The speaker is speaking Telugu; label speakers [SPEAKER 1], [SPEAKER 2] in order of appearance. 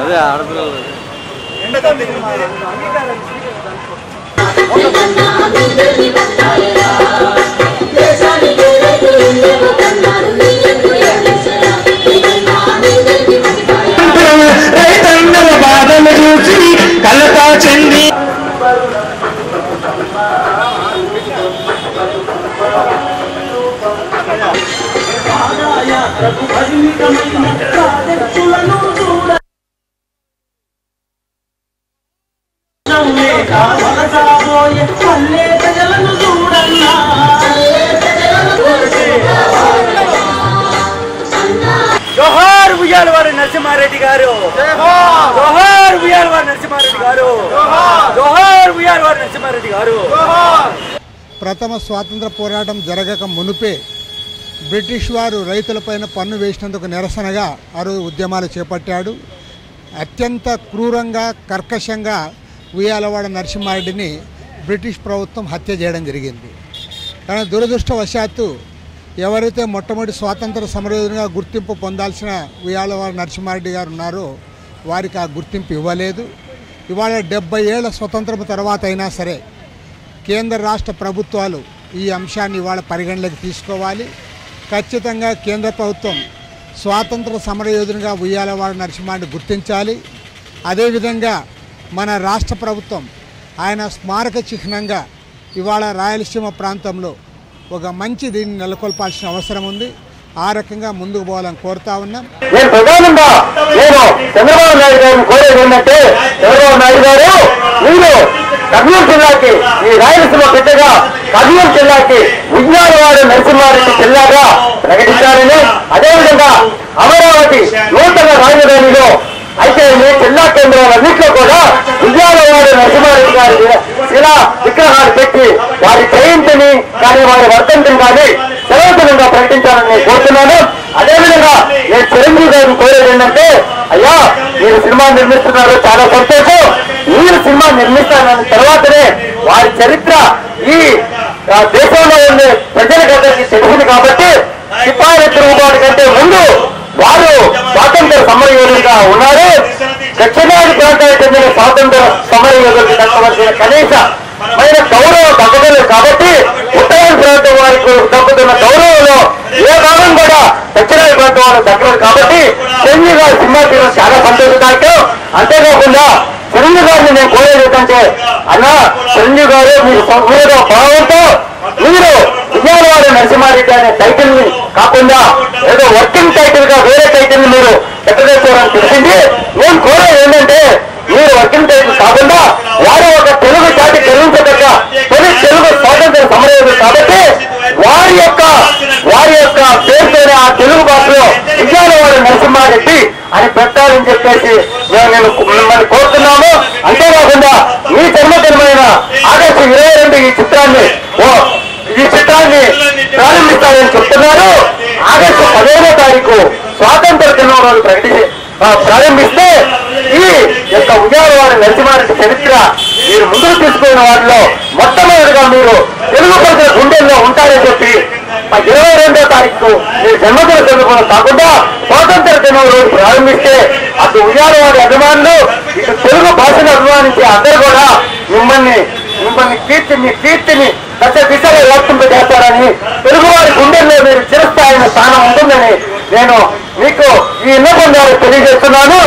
[SPEAKER 1] అదే ఆడపిల్లలు
[SPEAKER 2] రైతన్నల బాధలు చూసి కలతా చెంది
[SPEAKER 3] జోహార్ ఉయ్యాలవారి నరసింహారెడ్డి గారు, జోహార్ ఉయ్యాలవారి నరసింహారెడ్డి గారు, జోహార్ ఉయ్యాలవారి నరసింహారెడ్డి గారు.
[SPEAKER 4] ప్రథమ స్వాతంత్ర పోరాటం జరగక మునుపే బ్రిటిష్ వారు రైతులపైన పన్ను వేసినందుకు నిరసనగా ఆ రోజు ఉద్యమాలు చేపట్టాడు. అత్యంత క్రూరంగా కర్కశంగా ఉయ్యాలవాడ నరసింహారెడ్డిని బ్రిటిష్ ప్రభుత్వం హత్య చేయడం జరిగింది. కానీ దురదృష్టవశాత్తు ఎవరైతే మొట్టమొదటి స్వాతంత్ర సమరయోధునిగా గుర్తింపు పొందాల్సిన ఉయ్యాలవాడ నరసింహారెడ్డి గారు ఉన్నారో వారికి ఆ గుర్తింపు ఇవ్వలేదు. ఇవాళ 70 ఏళ్ల స్వతంత్రం తర్వాత అయినా సరే కేంద్ర రాష్ట్ర ప్రభుత్వాలు ఈ అంశాన్ని ఇవాళ పరిగణలోకి తీసుకోవాలి. ఖచ్చితంగా కేంద్ర ప్రభుత్వం స్వాతంత్ర సమరయోధునిగా ఉయ్యాలవాడ నరసింహారెడ్డిని గుర్తించాలి. అదేవిధంగా మన రాష్ట్ర ప్రభుత్వం ఆయన స్మారక చిహ్నంగా ఇవాళ రాయలసీమ ప్రాంతంలో ఒక మంచి దీన్ని నెలకొల్పాల్సిన అవసరం ఉంది. ఆ రకంగా ముందుకు పోవాలని కోరుతా ఉన్నాం.
[SPEAKER 2] నేను ప్రధానంగా చంద్రబాబు నాయుడు గారిని కోరేది ఏంటంటే, చంద్రబాబు నాయుడు గారు మీరు కర్నూలు జిల్లాకి ఈ రాయలసీమ బిడ్డగా కర్నూలు జిల్లాకి ఉయ్యాలవాడ నరసింహారెడ్డి జిల్లాగా ప్రకటించాలని, అదేవిధంగా అమరావతి నూతన రాజధానిలో అయితే మీ జిల్లా కేంద్రాలన్నింటిలో కూడా ఉయ్యాలవాడ నరసింహారెడ్డి గారి శిలా విగ్రహాలు పెట్టి వారి జయంతిని కానీ వారి వర్ధంతిని కానీ సర్వజనంగా ప్రకటించాలని నేను కోరుతున్నాను. అదేవిధంగా నేను చిరంజీవి గారిని కోరేది ఏంటంటే, అయ్యా మీరు సినిమా నిర్మిస్తున్నారు, చాలా సంతోషం. మీరు సినిమా నిర్మిస్తానన్న తర్వాతనే వారి చరిత్ర ఈ దేశంలో ఉండే ప్రజలకందరికీ తెలిసింది కాబట్టి సిపాయిల తిరుగుబాటు కంటే ముందు వారు స్వాతంత్ర సమరయోధులుగా ఉన్నారు. దక్షిణాది ప్రాంతానికి చెందిన స్వాతంత్ర సమరయోధులకు దక్కవలసిన కనీసమైన గౌరవం దక్కలేదు కాబట్టి ఉత్తరాది ప్రాంతం వారికి దక్కుతున్న గౌరవంలో ఏ భాగం కూడా దక్షిణాది ప్రాంతం వారికి దక్కలేదు కాబట్టి చిరంజీవి గారి సినిమా తీయడం చాలా సంతోషదాయకం. అంతేకాకుండా చిరంజీవి గారిని నేను కోరేది ఏంటంటే, అన్న చిరంజీవి గారు మీరు సంపూర్ణ భావంతో మీరు ఉయ్యాలవాడ నరసింహారెడ్డి అనే టైటిల్ ని కాకుండా ఏదో వర్కింగ్ టైటిల్ గా వేరే టైటిల్ ని మీరు ఎక్కడేసుకోవడానికి తెలిసింది. నేను కోరేది ఏంటంటే, మీరు వర్కింగ్ టైటిల్ కాకుండా వారు ఒక తెలుగు జాతి గెలించదగ్గ తెలుగు స్వాతంత్ర సమరయోధులు కాబట్టి వారి యొక్క పేరుతోనే ఆ తెలుగు భాషలో ఉయ్యాలవాడ నరసింహారెడ్డి అని పెట్టాలని చెప్పేసి నేను మిమ్మల్ని కోరుతున్నాము. అంతేకాకుండా మీ జన్మదినమైన ఆగస్టు 22 ఈ చిత్రాన్ని ప్రారంభిస్తారని చెప్తున్నారు. ఆగస్టు 15వ తారీఖు స్వాతంత్ర దినోత్సవాలు ప్రారంభిస్తే ఈ యొక్క ఉయ్యాలవాడ నరసింహారెడ్డి చరిత్ర మీరు ముందుకు తీసుకున్న వాటిలో మొట్టమొదటిగా మీరు తెలుగు ప్రజల గుండెల్లో ఉంటారని చెప్పి 22వ తారీఖు మీరు జన్మదిన చదువుకోవడం కాకుండా స్వాతంత్ర దినం రోజు ప్రారంభిస్తే అటు ఉయ్యాలవాడి అభిమానులు ఇటు తెలుగు భాషను అభిమానించే అందరూ కూడా మిమ్మల్ని కీర్తిని దశ దిశగా వ్యాప్తింపజేస్తారని, తెలుగువారి గుండెల్లో మీరు చిరస్థాయిన స్థానం ఉంటుందని నేను మీకు ఈ విన్నపం ద్వారా తెలియజేస్తున్నాను.